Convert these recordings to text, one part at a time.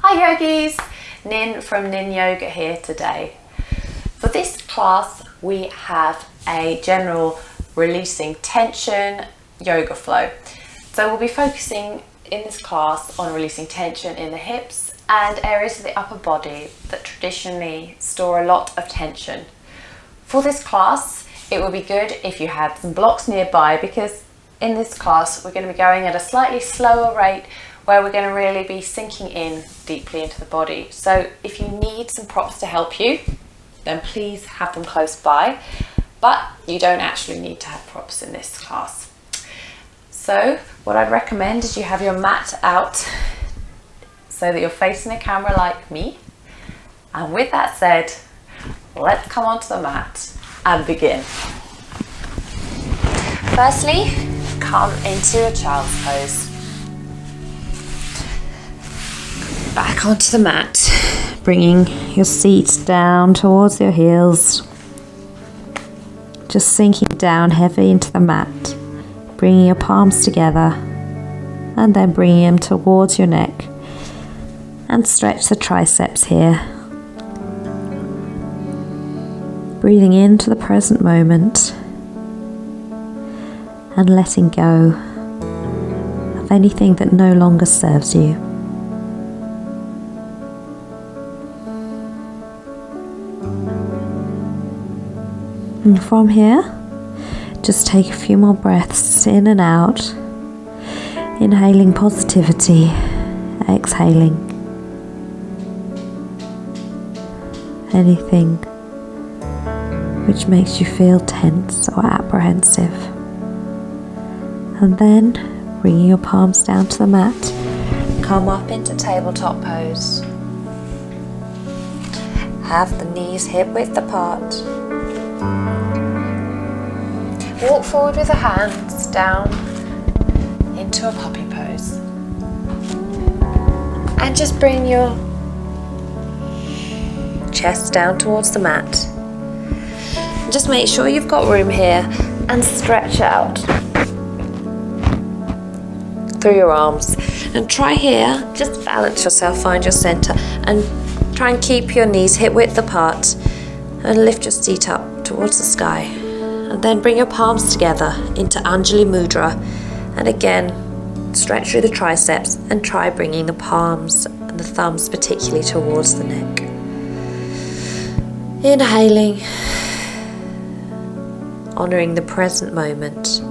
Hi yogis, Nin from Nin Yoga here today. For this class we have a general releasing tension yoga flow. So we'll be focusing in this class on releasing tension in the hips and areas of the upper body that traditionally store a lot of tension. For this class it will be good if you have some blocks nearby, because in this class we're going to be going at a slightly slower rate where we're going to really be sinking in deeply into the body. So if you need some props to help you, then please have them close by, but you don't actually need to have props in this class. So what I'd recommend is you have your mat out so that you're facing the camera like me. And with that said, let's come onto the mat and begin. Firstly, come into a child's pose. Back onto the mat, bringing your seat down towards your heels. Just sinking down heavy into the mat, bringing your palms together and then bringing them towards your neck, and stretch the triceps here. Breathing into the present moment and letting go of anything that no longer serves you. And from here, just take a few more breaths in and out, inhaling positivity, exhaling anything which makes you feel tense or apprehensive. And then bringing your palms down to the mat, come up into tabletop pose. Have the knees hip width apart. Walk forward with the hands down into a puppy pose. And just bring your chest down towards the mat. Just make sure you've got room here and stretch out through your arms. And try here, just balance yourself, find your center, and try and keep your knees hip width apart and lift your seat up towards the sky. And then bring your palms together into Anjali Mudra, and again stretch through the triceps and try bringing the palms and the thumbs particularly towards the neck. Inhaling, honouring the present moment.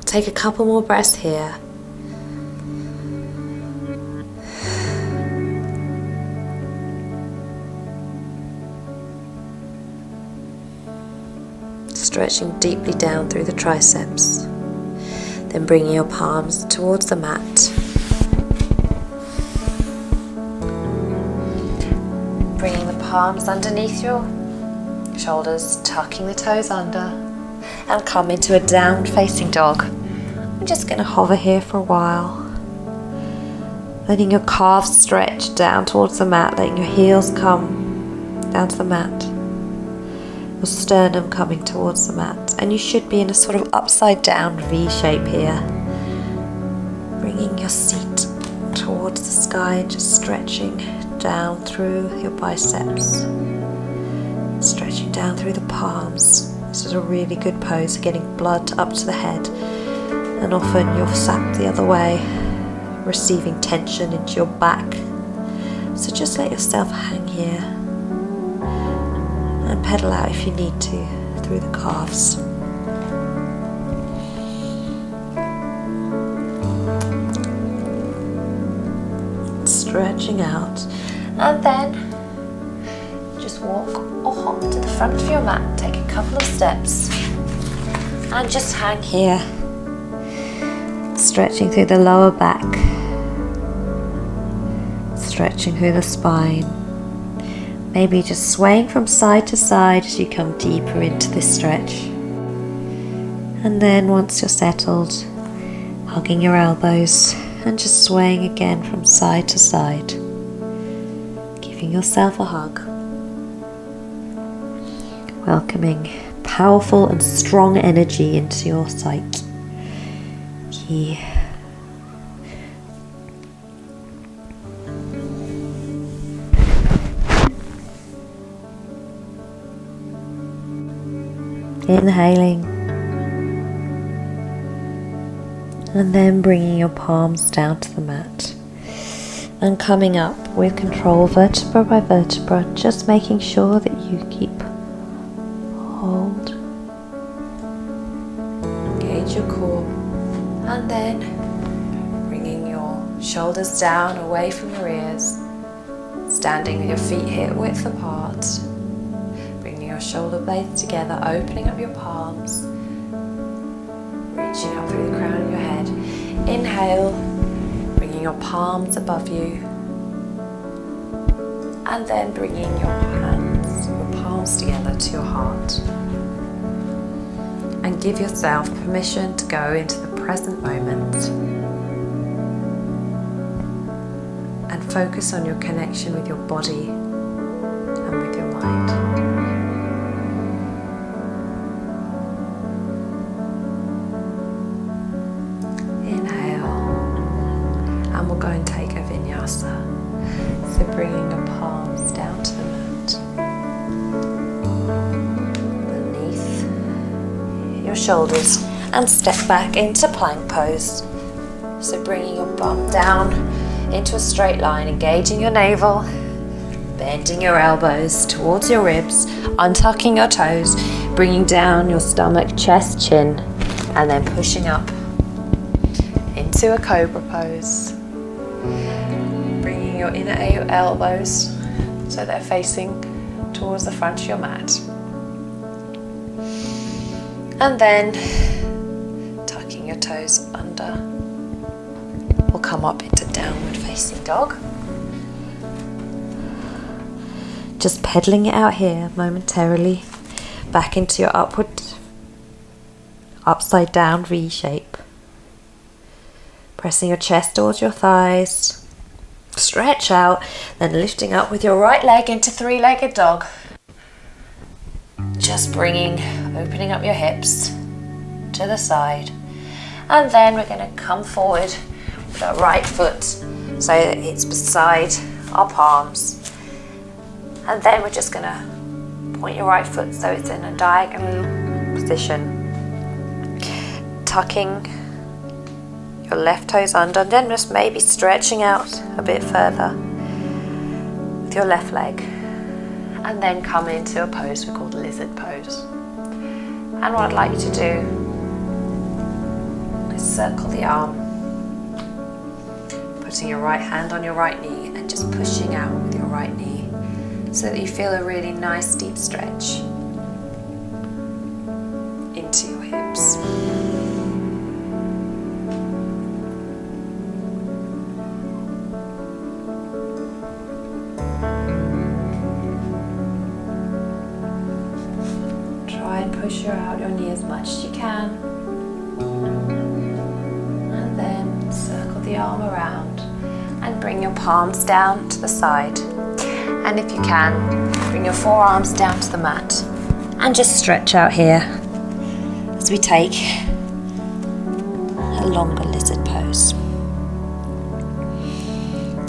Take a couple more breaths here. Stretching deeply down through the triceps. Then bringing your palms towards the mat. Bringing the palms underneath your shoulders, tucking the toes under, and come into a downward facing dog. I'm just going to hover here for a while, letting your calves stretch down towards the mat, letting your heels come down to the mat, your sternum coming towards the mat, and you should be in a sort of upside down V shape here. Bringing your seat towards the sky, just stretching down through your biceps, stretching down through the palms. This is a really good pose for getting blood up to the head, and often you're sat the other way, receiving tension into your back. So just let yourself hang here and pedal out if you need to through the calves. Stretching out, and then just walk or hop to the front of your mat, take a couple of steps and just hang here, stretching through the lower back, stretching through the spine, maybe just swaying from side to side as you come deeper into this stretch. And then once you're settled, hugging your elbows and just swaying again from side to side, giving yourself a hug, welcoming powerful and strong energy into your psyche. Inhaling and then bringing your palms down to the mat and coming up with control vertebra by vertebra, just making sure that you keep hold, engage your core, and then bringing your shoulders down away from your ears, standing with your feet hip width apart, bringing your shoulder blades together, opening up your palms, reaching up through the crown of your head. Inhale, bringing your palms above you, and then bringing your palms together to your heart. And give yourself permission to go into the present moment and focus on your connection with your body and with your mind. And we'll go and take a Vinyasa. So bringing your palms down to the mat, beneath your shoulders, and step back into plank pose. So bringing your bum down into a straight line, engaging your navel, bending your elbows towards your ribs, untucking your toes, bringing down your stomach, chest, chin, and then pushing up into a cobra pose. Bringing your inner elbows so they're facing towards the front of your mat. And then tucking your toes under. We'll come up into downward facing dog. Just pedaling it out here momentarily. Back into your upside down V shape. Pressing your chest towards your thighs. Stretch out, then lifting up with your right leg into three-legged dog. Just opening up your hips to the side. And then we're going to come forward with our right foot so that it's beside our palms. And then we're just going to point your right foot so it's in a diagonal position. Tucking your left toes under, and then just maybe stretching out a bit further with your left leg, and then come into a pose we call lizard pose. And what I'd like you to do is circle the arm, putting your right hand on your right knee and just pushing out with your right knee so that you feel a really nice deep stretch into your hips. Push out your knee as much as you can, and then circle the arm around and bring your palms down to the side, and if you can, bring your forearms down to the mat and just stretch out here as we take a longer lizard pose.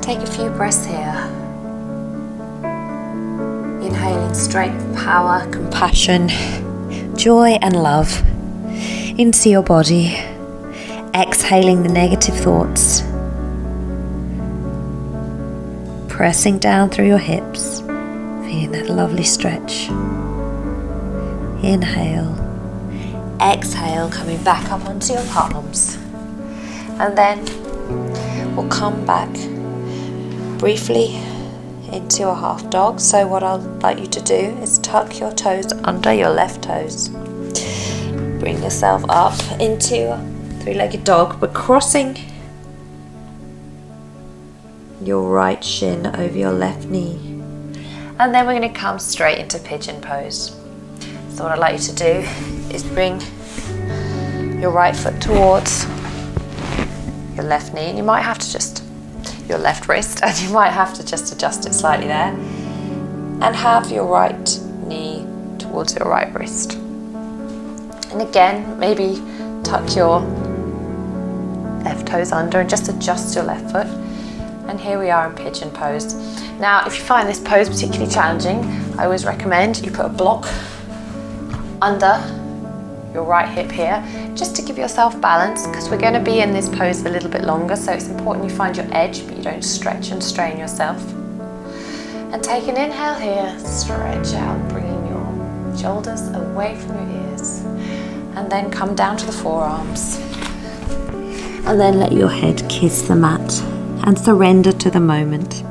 Take a few breaths here, inhaling strength, power, compassion, joy and love into your body, exhaling the negative thoughts, pressing down through your hips, feeling that lovely stretch. Inhale, exhale, coming back up onto your palms, and then we'll come back briefly into a half dog. So what I'd like you to do is tuck your toes under your left toes. Bring yourself up into a three-legged dog, but crossing your right shin over your left knee. And then we're going to come straight into pigeon pose. So what I'd like you to do is bring your right foot towards your left knee, and you might have to just, your left wrist, and you might have to just adjust it slightly there. And have your right knee towards your right wrist. And again, maybe tuck your left toes under and just adjust your left foot. And here we are in Pigeon Pose. Now, if you find this pose particularly challenging, I always recommend you put a block under your right hip here, just to give yourself balance, because we're going to be in this pose a little bit longer, so it's important you find your edge, but you don't stretch and strain yourself. And take an inhale here, stretch out, bringing your shoulders away from your ears. And then come down to the forearms. And then let your head kiss the mat and surrender to the moment.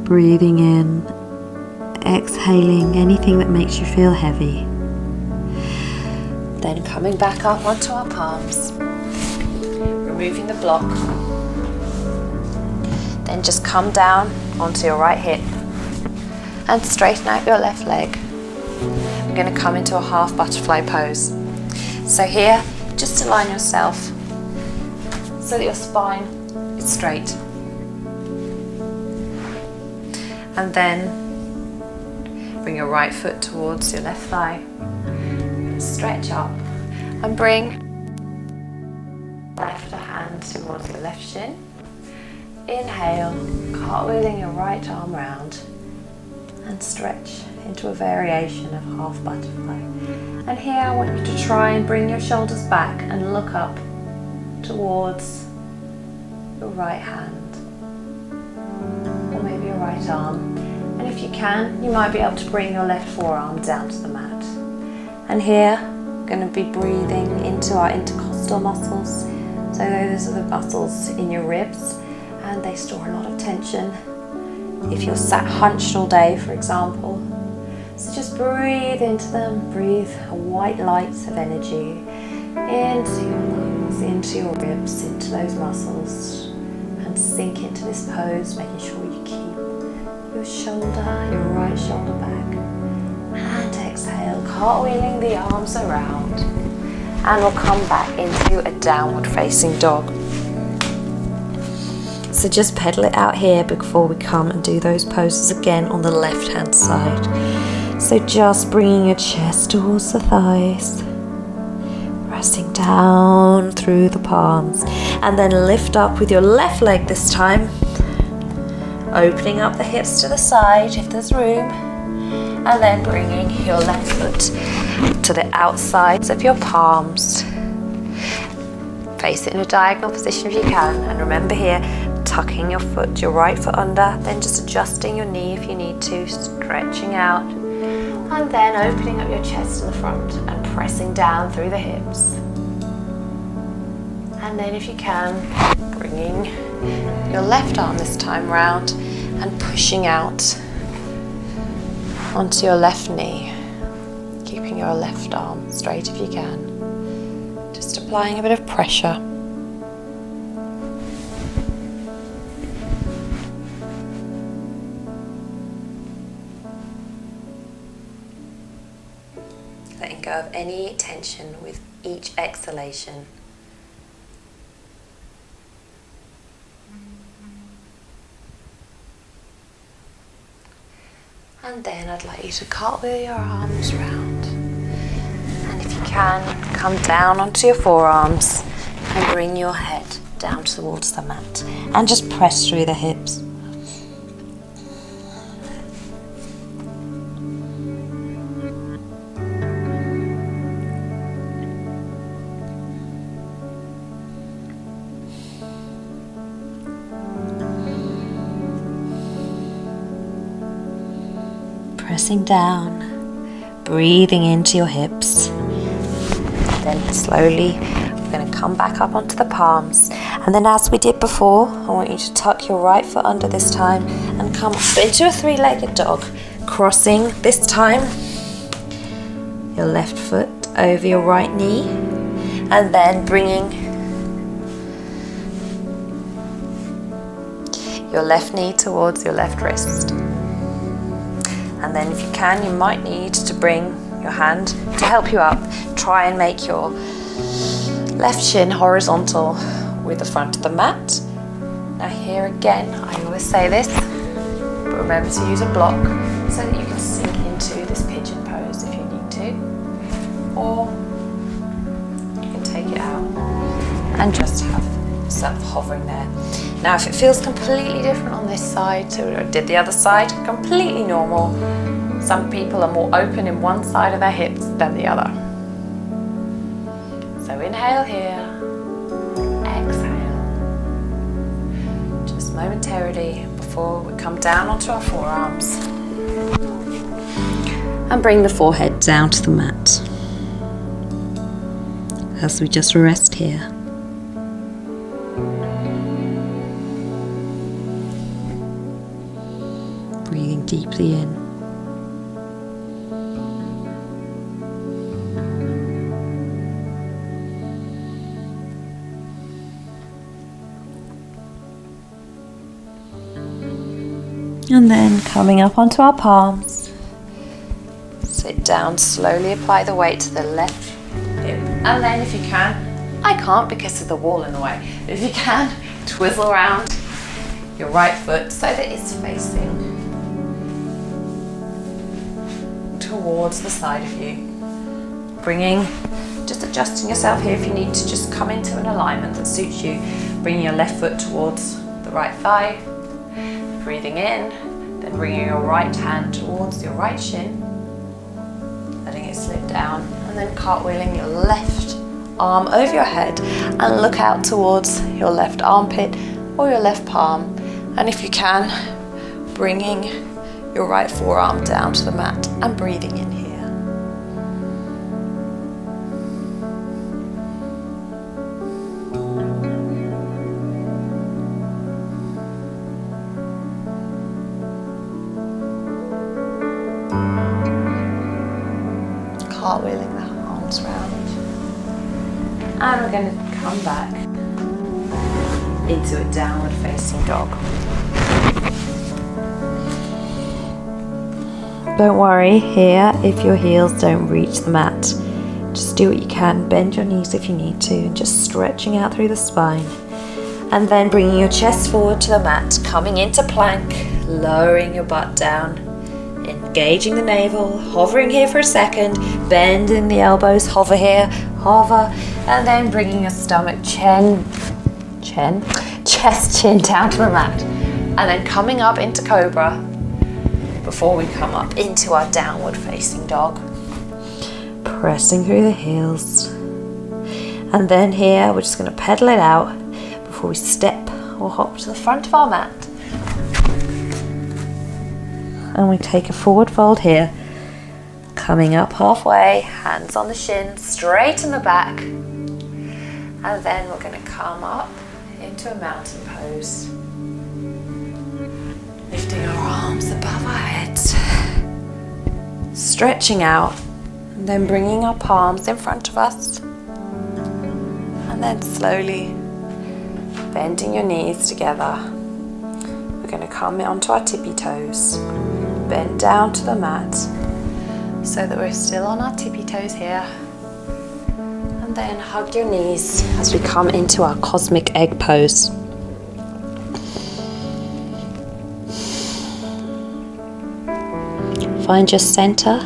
Breathing in, exhaling anything that makes you feel heavy. Then coming back up onto our palms, removing the block. Then just come down onto your right hip and straighten out your left leg. We're going to come into a half butterfly pose. So here, just align yourself so that your spine is straight. And then bring your right foot towards your left thigh. Stretch up and bring left hand towards your left shin. Inhale, cartwheeling your right arm round and stretch into a variation of half butterfly. And here I want you to try and bring your shoulders back and look up towards your right hand. Maybe your right arm, and if you can, you might be able to bring your left forearm down to the mat. And here, we're going to be breathing into our intercostal muscles. So those are the muscles in your ribs, and they store a lot of tension if you're sat hunched all day, for example. So just breathe into them, breathe white lights of energy into your lungs, into your ribs, into those muscles, and sink into this pose, making sure you keep your shoulder, your right shoulder back. And exhale, cartwheeling the arms around. And we'll come back into a downward facing dog. So just pedal it out here before we come and do those poses again on the left hand side. So just bringing your chest towards the thighs, pressing down through the palms, and then lift up with your left leg this time, opening up the hips to the side if there's room, and then bringing your left foot to the outsides of your palms. Face it in a diagonal position if you can, and remember here, tucking your foot, your right foot under, then just adjusting your knee if you need to, stretching out, and then opening up your chest to the front and pressing down through the hips. And then if you can, bringing your left arm this time round and pushing out onto your left knee, keeping your left arm straight if you can, just applying a bit of pressure. Letting go of any tension with each exhalation. And then I'd like you to cartwheel your arms round. And if you can, come down onto your forearms and bring your head down towards the mat. And just press through the hips. Pressing down, breathing into your hips. Then slowly we're going to come back up onto the palms And then, as we did before, I want you to tuck your right foot under this time and come up into a three-legged dog, crossing this time your left foot over your right knee, and then bringing your left knee towards your left wrist. And then if you can, you might need to bring your hand to help you up. Try and make your left shin horizontal with the front of the mat. Now here again, I always say this, but remember to use a block so that you can sink into this pigeon pose if you need to, or you can take it out and just have yourself hovering there. Now if it feels completely different on this side to I did the other side, completely normal. Some people are more open in one side of their hips than the other. So inhale here, exhale, just momentarily before we come down onto our forearms. And bring the forehead down to the mat as we just rest here. Breathing deeply in. And then coming up onto our palms. Sit down, slowly apply the weight to the left hip. And then if you can, I can't because of the wall in the way. If you can, twizzle around your right foot so that it's facing towards the side of you. Just adjusting yourself here if you need to just come into an alignment that suits you. Bringing your left foot towards the right thigh. Breathing in, then bringing your right hand towards your right shin, letting it slip down, and then cartwheeling your left arm over your head and look out towards your left armpit or your left palm. And if you can, bringing your right forearm down to the mat and breathing in here. Cartwheeling the arms round, and we're going to come back into a downward facing dog. Don't worry here if your heels don't reach the mat. Just do what you can, bend your knees if you need to, and just stretching out through the spine. And then bringing your chest forward to the mat, coming into plank, lowering your butt down, engaging the navel, hovering here for a second, bending the elbows, hover here, hover, and then bringing your stomach, chest, chin down to the mat, and then coming up into cobra before we come up into our downward facing dog, pressing through the heels. And then here we're just going to pedal it out before we step or hop to the front of our mat. And we take a forward fold here, coming up halfway, hands on the shin, straighten the back, and then we're going to come up into a mountain pose, lifting our arms above our heads, stretching out, and then bringing our palms in front of us, and then slowly bending your knees together. We're going to come onto our tippy toes. Bend down to the mat so that we're still on our tippy toes here, and then hug your knees as we come into our cosmic egg pose. Find your center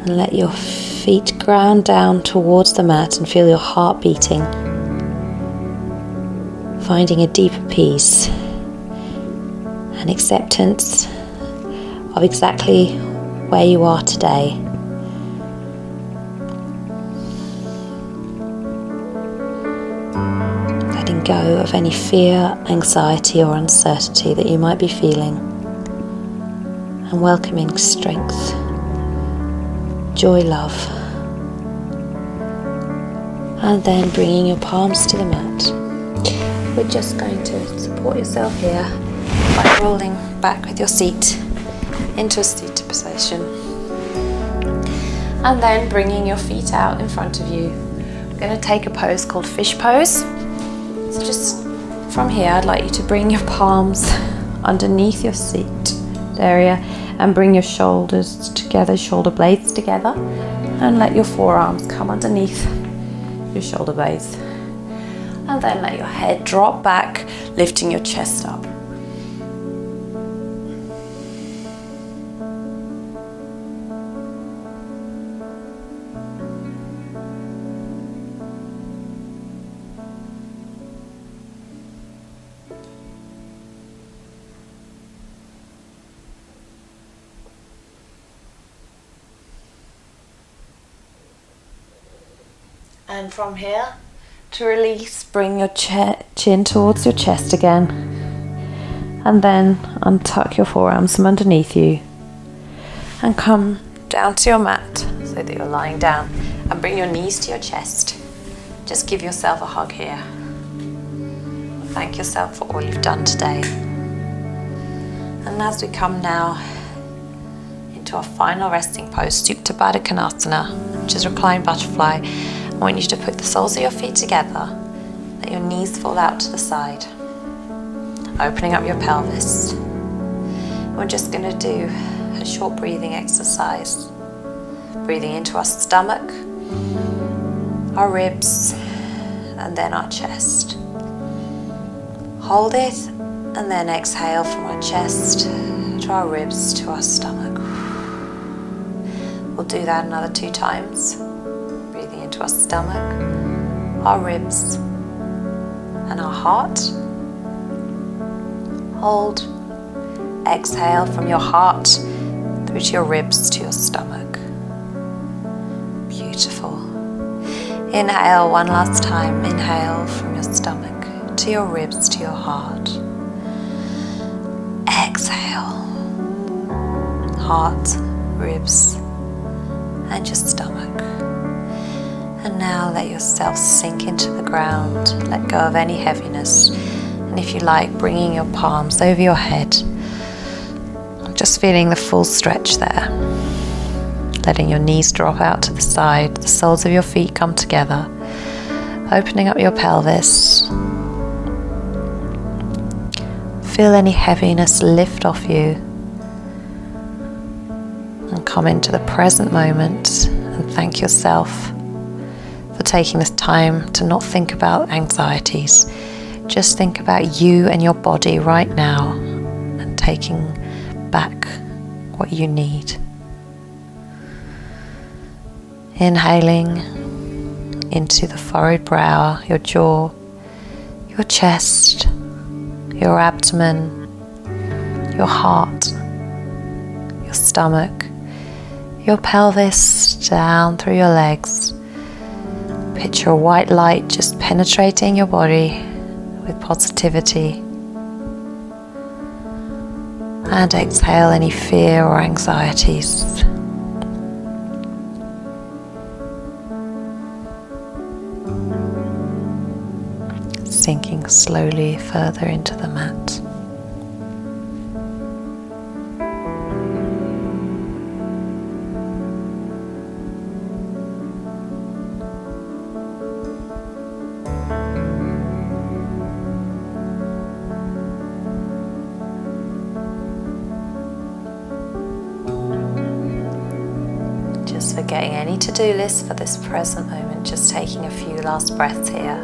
and let your feet ground down towards the mat and feel your heart beating, finding a deeper peace, an acceptance of exactly where you are today. Letting go of any fear, anxiety or uncertainty that you might be feeling, and welcoming strength, joy, love, And then bringing your palms to the mat. We're just going to support yourself here by rolling back with your seat into a seated position. And then bringing your feet out in front of you. We're going to take a pose called fish pose. So just from here, I'd like you to bring your palms underneath your seat area and bring your shoulders together, shoulder blades together, and let your forearms come underneath your shoulder blades. And then let your head drop back, lifting your chest up. And from here, to release, bring your chin towards your chest again, and then untuck your forearms from underneath you and come down to your mat so that you're lying down, and bring your knees to your chest. Just give yourself a hug here. Thank yourself for all you've done today. And as we come now into our final resting pose, Supta Baddha Konasana, which is reclined butterfly, I want you to put the soles of your feet together, let your knees fall out to the side, opening up your pelvis. We're just going to do a short breathing exercise, breathing into our stomach, our ribs, and then our chest. Hold it, and then exhale from our chest to our ribs to our stomach. We'll do that another 2 times. Breathing into our stomach, our ribs, and our heart. Hold. Exhale from your heart through to your ribs to your stomach. Beautiful. Inhale one last time. Inhale from your stomach to your ribs to your heart. Exhale. Heart, ribs, and your stomach. And now let yourself sink into the ground. Let go of any heaviness. And if you like, bringing your palms over your head. Just feeling the full stretch there. Letting your knees drop out to the side. The soles of your feet come together. Opening up your pelvis. Feel any heaviness lift off you. And come into the present moment and thank yourself for taking this time to not think about anxieties. Just think about you and your body right now and taking back what you need. Inhaling into the furrowed brow, your jaw, your chest, your abdomen, your heart, your stomach, your pelvis down through your legs. Picture a white light just penetrating your body with positivity. And exhale any fear or anxieties. Sinking slowly further into the mat. Just forgetting any to-do list for this present moment, just taking a few last breaths here.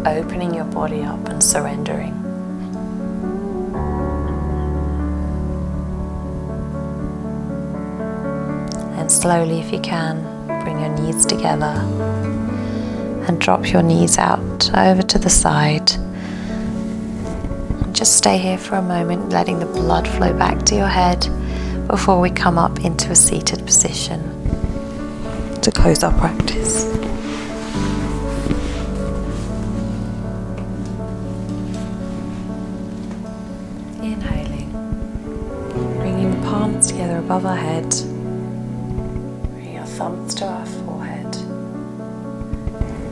Opening your body up and surrendering. And slowly, if you can, bring your knees together and drop your knees out over to the side. Just stay here for a moment, letting the blood flow back to your head before we come up into a seated position to close our practice. Inhaling, bringing the palms together above our head, thumbs to our forehead,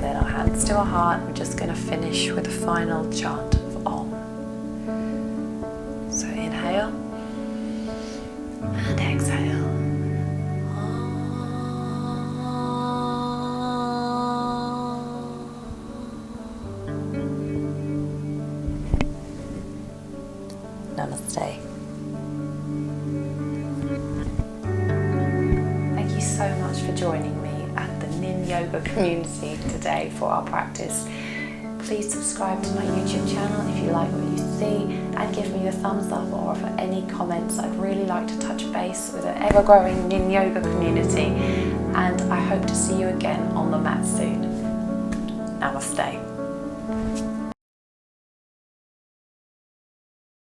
then our hands to our heart. We're just going to finish with a final chant of Om. So inhale and exhale. Namaste. Thank you so much for joining me at the Nin Yoga community today for our practice. Please subscribe to my YouTube channel if you like what you see, and give me a thumbs up or for any comments. I'd really like to touch base with an ever-growing Nin Yoga community, and I hope to see you again on the mat soon. Namaste.